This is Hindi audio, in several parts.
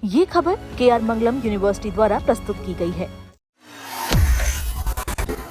ये खबर KR मंगलम यूनिवर्सिटी द्वारा प्रस्तुत की गई है।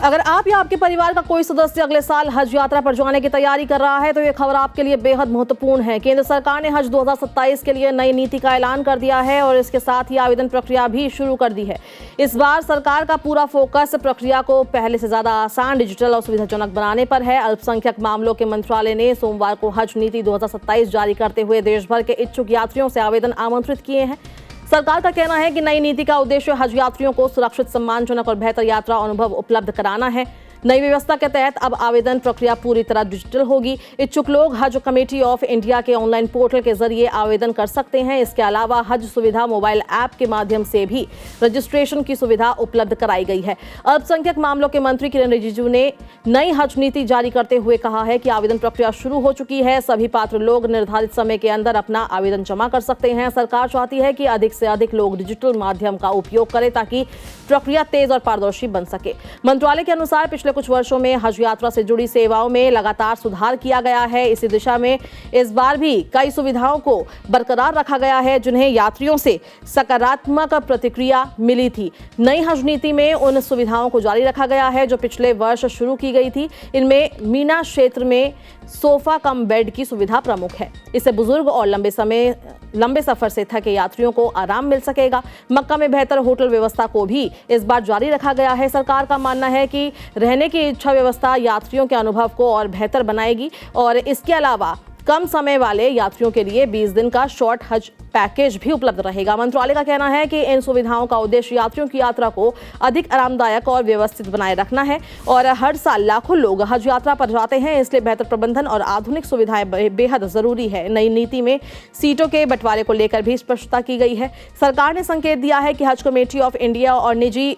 अगर आप या आपके परिवार का कोई सदस्य अगले साल हज यात्रा पर जाने की तैयारी कर रहा है तो ये खबर आपके लिए बेहद महत्वपूर्ण है। केंद्र सरकार ने हज 2027 के लिए नई नीति का ऐलान कर दिया है और इसके साथ ही आवेदन प्रक्रिया भी शुरू कर दी है। इस बार सरकार का पूरा फोकस प्रक्रिया को पहले से ज्यादा आसान, डिजिटल और सुविधाजनक बनाने पर है। अल्पसंख्यक मामलों के मंत्रालय ने सोमवार को हज नीति 2027 जारी करते हुए देश भर के इच्छुक यात्रियों से आवेदन आमंत्रित किए हैं। सरकार का कहना है कि नई नीति का उद्देश्य हज यात्रियों को सुरक्षित, सम्मानजनक और बेहतर यात्रा अनुभव उपलब्ध कराना है। नई व्यवस्था के तहत अब आवेदन प्रक्रिया पूरी तरह डिजिटल होगी। इच्छुक लोग हज कमेटी ऑफ इंडिया के ऑनलाइन पोर्टल के जरिए आवेदन कर सकते हैं। इसके अलावा हज सुविधा मोबाइल ऐप के माध्यम से भी रजिस्ट्रेशन की सुविधा उपलब्ध कराई गई है। अल्पसंख्यक मामलों के मंत्री किरेन रिजिजू ने नई हज नीति जारी करते हुए कहा है कि आवेदन प्रक्रिया शुरू हो चुकी है। सभी पात्र लोग निर्धारित समय के अंदर अपना आवेदन जमा कर सकते हैं। सरकार चाहती है कि अधिक से अधिक लोग डिजिटल माध्यम का उपयोग करें ताकि प्रक्रिया तेज और पारदर्शी बन सके। मंत्रालय के अनुसार पिछले कुछ वर्षों में हज यात्रा से जुड़ी सेवाओं में लगातार सुधार किया गया है। इसी दिशा में इस बार भी कई सुविधाओं को बरकरार रखा गया है जिन्हें यात्रियों से सकारात्मक प्रतिक्रिया मिली थी। नई हज नीति में उन सुविधाओं को जारी रखा गया है जो पिछले वर्ष शुरू की गई थी। इनमें मीना क्षेत्र में सोफा कम बेड की सुविधा प्रमुख है। इससे बुजुर्ग और लंबे सफर से थके यात्रियों को आराम मिल सकेगा। मक्का में बेहतर होटल व्यवस्था को भी इस बार जारी रखा गया है। सरकार का मानना है कि रहने की इच्छा व्यवस्था यात्रियों के अनुभव को और बेहतर बनाएगी और इसके अलावा कम समय वाले यात्रियों के लिए 20 दिन का शॉर्ट हज पैकेज भी उपलब्ध रहेगा। मंत्रालय का कहना है कि इन सुविधाओं का उद्देश्य यात्रियों की यात्रा को अधिक आरामदायक और व्यवस्थित बनाए रखना है और हर साल लाखों लोग हज यात्रा पर जाते हैं, इसलिए बेहतर प्रबंधन और आधुनिक सुविधाएं बेहद जरूरी है। नई नीति में सीटों के बंटवारे को लेकर भी स्पष्टता की गई है। सरकार ने संकेत दिया है कि हज कमेटी ऑफ इंडिया और निजी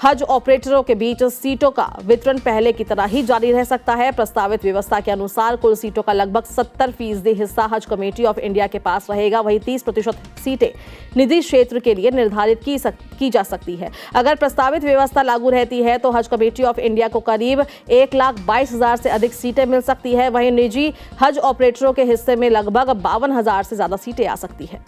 हज ऑपरेटरों के बीच सीटों का वितरण पहले की तरह ही जारी रह सकता है। प्रस्तावित व्यवस्था के अनुसार कुल सीटों का लगभग 70% हिस्सा हज कमेटी ऑफ इंडिया के पास रहेगा। वहीं 30% सीटें निजी क्षेत्र के लिए निर्धारित की जा सकती है। अगर प्रस्तावित व्यवस्था लागू रहती है तो हज कमेटी ऑफ इंडिया को करीब 1,22,000 से अधिक सीटें मिल सकती है। वहीं निजी हज ऑपरेटरों के हिस्से में लगभग 52,000 से ज्यादा सीटें आ सकती है।